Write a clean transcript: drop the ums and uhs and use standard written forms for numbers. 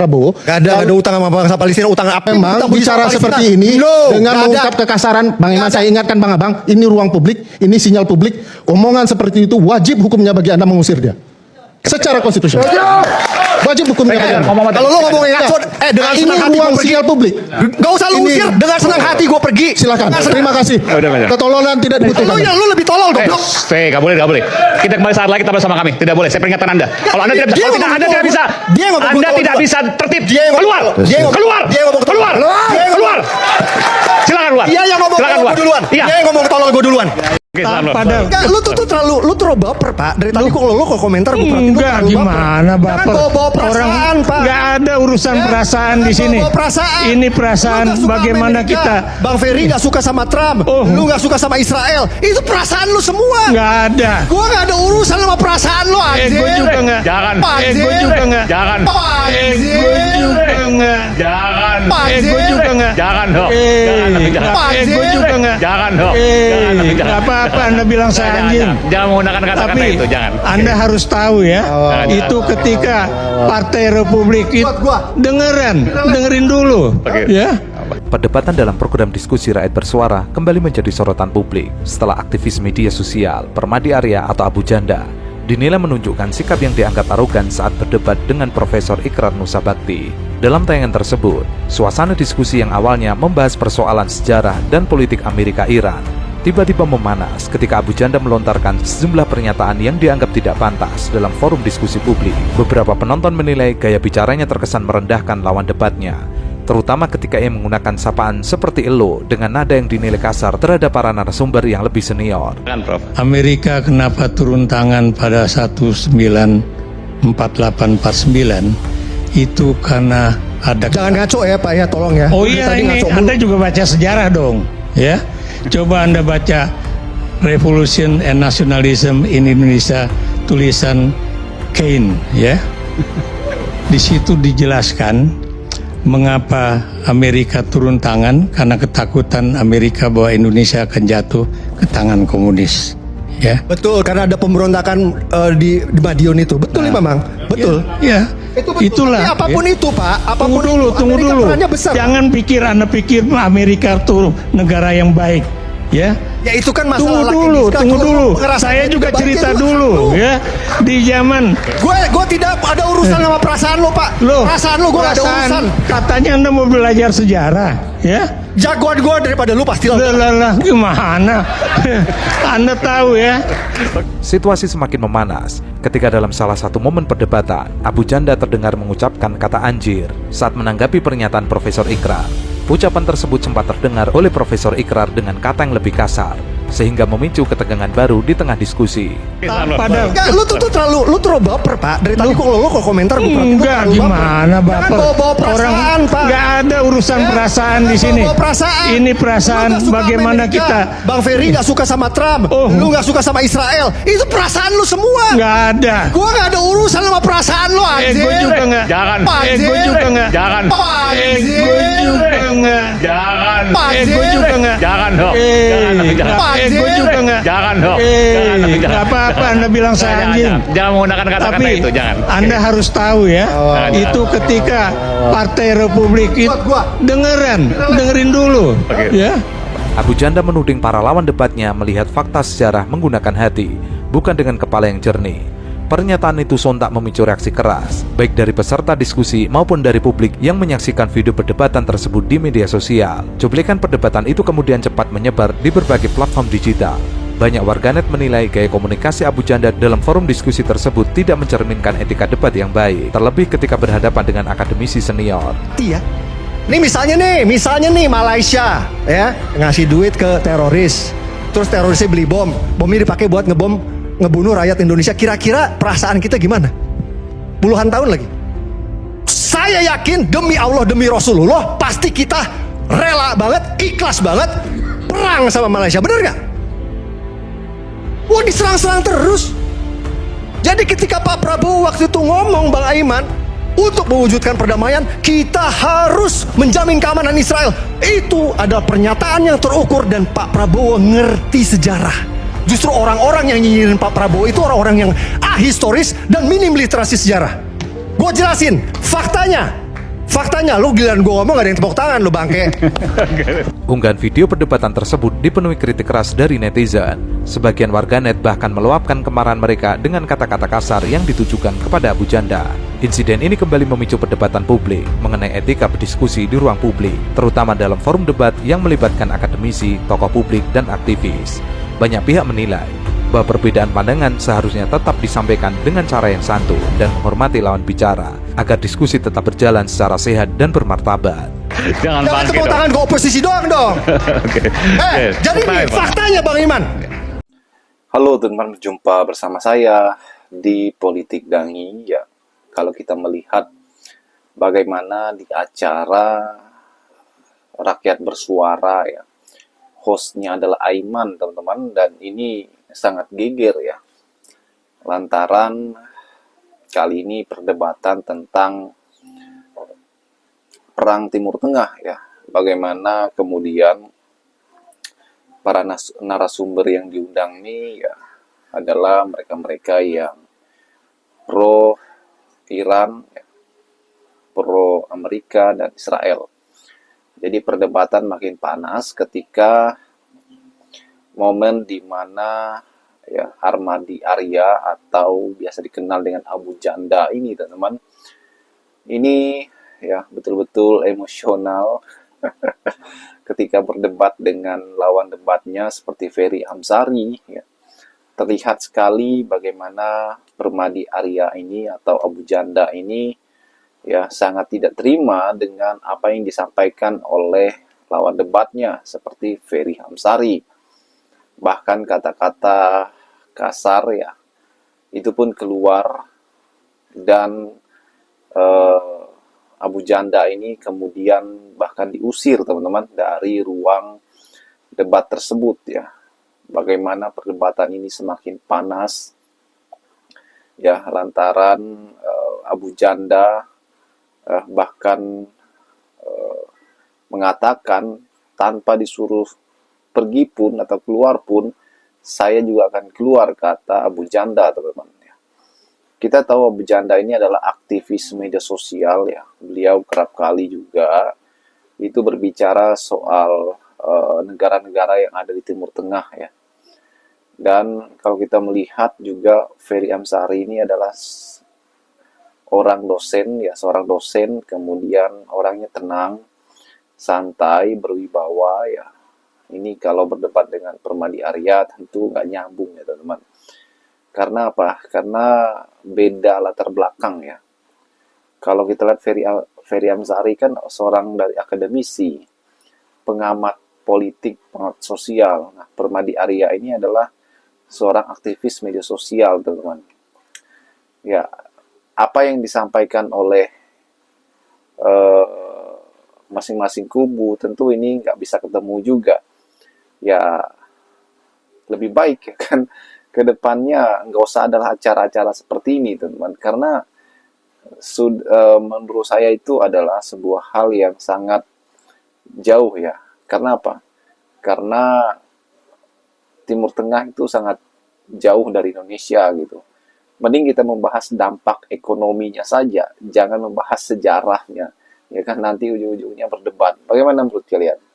Prabowo. Gak ada utang sama bangsa Palestina. Utang apa? Memang bicara seperti ini dengan mengungkap kekasaran, Bang Iman, saya ingatkan Bang Abang, ini ruang publik, ini sinyal publik. Omongan seperti itu wajib hukumnya bagi Anda mengusir dia. Secara konstitusional. Wajib hukumnya bagi Anda. Kalau lo ngomongin ngaco, dengan Ini senang hati ruang gue pergi. sinyal publik. Gak usah lu Ini- usir, dengan senang hati gue pergi. Silakan. Terima kasih. Ketololan tidak dibutuhkan. Lu lebih tolol dong. Gak boleh, gak boleh. Kita kembali saat lagi kita bersama kami. Tidak boleh, saya peringatkan Anda. Kalau Anda tidak bisa, Dia kalau tidak, ngomong Anda tidak bisa. dia ngomong Anda tolol tidak juga. bisa tertib. Dia yang ngomong- Keluar. dia yang ngomong- Keluar. dia yang ngomong tolol. Keluar. Dia yang Keluar. Silakan keluar. Dia yang ngomong Silakan tolol keluar. gue duluan. Iya. Dia yang ngomong tolol gue duluan. Oke, selamat. Enggak, lu terlalu baper, Pak. Dari tadi kok lo kok komentar gue perhatiin lu Enggak, terlalu gimana Jangan baper? bawa perasaan, Pak. Enggak ada urusan Ya, perasaan di jangan sini. bawa perasaan. Ini Lu perasaan nggak suka bagaimana Amerika. kita. Bang Ferry gak suka sama Trump. Oh. Lu gak suka sama Israel. Itu perasaan lu semua. Enggak ada. Gua gak ada urusan sama perasaan lu, anjir. Ego juga enggak. Jangan. Ego juga enggak. Jangan. Ego juga enggak. Jangan. Ego juga enggak. Jangan dong. Ego juga enggak. Jangan dong. Enggak apa-apa Anda bilang saya anjing. Jangan menggunakan kata-kata Tapi itu, jangan. Anda harus tahu ya, itu ketika Partai Republik itu dengerin dulu, Oke. ya. Perdebatan dalam program diskusi rakyat bersuara kembali menjadi sorotan publik setelah aktivis media sosial Permadi Arya atau Abu Janda dinilai menunjukkan sikap yang dianggap arogan saat berdebat dengan Profesor Ikrar Nusa Bakti. Dalam tayangan tersebut, suasana diskusi yang awalnya membahas persoalan sejarah dan politik Amerika-Iran tiba-tiba memanas ketika Abu Janda melontarkan sejumlah pernyataan yang dianggap tidak pantas dalam forum diskusi publik. Beberapa penonton menilai gaya bicaranya terkesan merendahkan lawan debatnya, terutama ketika ia menggunakan sapaan seperti elo dengan nada yang dinilai kasar terhadap para narasumber yang lebih senior. Jangan, Prof. Amerika kenapa turun tangan pada 1948-49 itu karena ada. Jangan ngaco ya, Pak ya, tolong ya. Oh Dari iya, tadi ini ngaco mulu. Anda juga baca sejarah dong, ya. Coba Anda baca Revolution and Nationalism in Indonesia tulisan Keynes, ya. Di situ dijelaskan mengapa Amerika turun tangan, karena ketakutan Amerika bahwa Indonesia akan jatuh ke tangan komunis, ya. Betul, karena ada pemberontakan di Madiun itu. Betul nih, Mamang. Betul. Ya, Itu betul. itulah. Tapi apapun ya. itu, Pak. Tunggu Apapun dulu, itu, tunggu Amerika dulu. perannya besar. Jangan pikir Anda pikir Amerika tuh negara yang baik, ya. Ya itu kan masalah Tunggu laki dulu, niscah, tunggu kalau dulu. ngerasain Saya juga debatnya cerita itu dulu, lu. ya. Di zaman Gue tidak ada urusan sama perasaan lo, Pak. Loh, Perasaan lo gue gak ada perasaan. urusan. Katanya Anda mau belajar sejarah, ya. Jagoan gue daripada lu pasti lah. Lah, gimana? Anda tahu ya? Situasi semakin memanas ketika dalam salah satu momen perdebatan, Abu Janda terdengar mengucapkan kata anjir saat menanggapi pernyataan Profesor Ikrar. Ucapan tersebut sempat terdengar oleh Profesor Ikrar dengan kata yang lebih kasar, sehingga memicu ketegangan baru di tengah diskusi. Pada Enggak, lu terlalu baper, Pak. Dari tadi kok komentar gue perhatiin lu enggak, terlalu gimana baper. bapak? Jangan bawa perasaan, Pak. Enggak ada urusan Ya, perasaan di jangan sini. bawa perasaan. Ini perasaan Lu nggak suka bagaimana Amerika. kita. Bang Ferry gak suka sama Trump. Oh. Lu gak suka sama Israel. Itu perasaan lu semua. Enggak ada. Gue gak ada urusan sama perasaan lu, anjir. Ego juga enggak. Jangan. Ego juga enggak. Jangan. Ego juga enggak. Jangan. Ego juga enggak. Jangan dong. Jangan. Ego juga enggak. Jangan dong. Enggak apa-apa Anda bilang saya anjing. Jangan menggunakan kata-kata Tapi itu, jangan. Anda harus tahu ya, itu ketika Partai Republik itu dengerin dulu, Oke. ya. Abu Janda menuding para lawan debatnya melihat fakta sejarah menggunakan hati, bukan dengan kepala yang jernih. Pernyataan itu sontak memicu reaksi keras, baik dari peserta diskusi maupun dari publik yang menyaksikan video perdebatan tersebut di media sosial. Cuplikan perdebatan itu kemudian cepat menyebar di berbagai platform digital. Banyak warganet menilai gaya komunikasi Abu Janda dalam forum diskusi tersebut tidak mencerminkan etika debat yang baik, terlebih ketika berhadapan dengan akademisi senior. Iya. Ini misalnya nih Malaysia ya ngasih duit ke teroris, terus terorisnya beli bom, bomnya dipakai buat ngebunuh rakyat Indonesia. Kira-kira perasaan kita gimana? Puluhan tahun lagi. Saya yakin demi Allah demi Rasulullah pasti kita rela banget, ikhlas banget perang sama Malaysia, bener nggak? Wah diserang-serang terus. Jadi ketika Pak Prabowo waktu itu ngomong, Bang Aiman, untuk mewujudkan perdamaian, kita harus menjamin keamanan Israel. Itu adalah pernyataan yang terukur dan Pak Prabowo ngerti sejarah. Justru orang-orang yang nyinyirin Pak Prabowo itu orang-orang yang ahistoris dan minim literasi sejarah. Gue jelasin, faktanya Faktanya lu giliran gua ngomong gak ada yang tepuk tangan lu bangke. Unggahan video perdebatan tersebut dipenuhi kritik keras dari netizen. Sebagian warganet bahkan meluapkan kemarahan mereka dengan kata-kata kasar yang ditujukan kepada Abu Janda. Insiden ini kembali memicu perdebatan publik mengenai etika berdiskusi di ruang publik, terutama dalam forum debat yang melibatkan akademisi, tokoh publik, dan aktivis. Banyak pihak menilai bahwa perbedaan pandangan seharusnya tetap disampaikan dengan cara yang santun dan menghormati lawan bicara agar diskusi tetap berjalan secara sehat dan bermartabat. Jangan Jangan bangkit tepuk dong. tangan ke oposisi doang dong. Oke. Jadi Tepuk nih tangan, Bang. faktanya Bang Iman. Halo teman-teman, berjumpa bersama saya di Politik Dangi. Ya, kalau kita melihat bagaimana di acara Rakyat Bersuara ya, hostnya adalah Aiman teman-teman, dan ini sangat geger ya. Lantaran kali ini perdebatan tentang Perang Timur Tengah ya. Bagaimana kemudian para narasumber yang diundang ini ya adalah mereka-mereka yang pro Iran, ya, pro Amerika dan Israel. Jadi perdebatan makin panas ketika momen di mana ya Harmadi Arya atau biasa dikenal dengan Abu Janda ini teman-teman, ini ya betul-betul emosional ketika berdebat dengan lawan debatnya seperti Ferry Amsari ya. Terlihat sekali bagaimana Permadi Arya ini atau Abu Janda ini ya sangat tidak terima dengan apa yang disampaikan oleh lawan debatnya seperti Ferry Amsari. Bahkan kata-kata kasar ya itu pun keluar, dan Abu Janda ini kemudian bahkan diusir teman-teman dari ruang debat tersebut ya. Bagaimana perdebatan ini semakin panas ya lantaran Abu Janda bahkan mengatakan tanpa disuruh pergi pun atau keluar pun saya juga akan keluar, kata Abu Janda teman-teman. Kita tahu Abu Janda ini adalah aktivis media sosial ya. Beliau kerap kali juga itu berbicara soal negara-negara yang ada di Timur Tengah ya. Dan kalau kita melihat juga Ferry Amsari ini adalah orang dosen ya, seorang dosen, kemudian orangnya tenang, santai, berwibawa ya. Ini kalau berdebat dengan Permadi Arya tentu nggak nyambung ya teman-teman. Karena apa? Karena beda latar belakang ya. Kalau kita lihat Ferry Amsari kan seorang dari akademisi, pengamat politik, pengamat sosial. Nah, Permadi Arya ini adalah seorang aktivis media sosial, teman-teman. Ya, apa yang disampaikan oleh masing-masing kubu tentu ini nggak bisa ketemu juga. Ya, lebih baik ya kan ke depannya nggak usah ada acara-acara seperti ini teman-teman, karena menurut saya itu adalah sebuah hal yang sangat jauh ya. Karena apa? Karena Timur Tengah itu sangat jauh dari Indonesia gitu. Mending kita membahas dampak ekonominya saja, jangan membahas sejarahnya ya kan, nanti ujung-ujungnya berdebat. Bagaimana menurut kalian?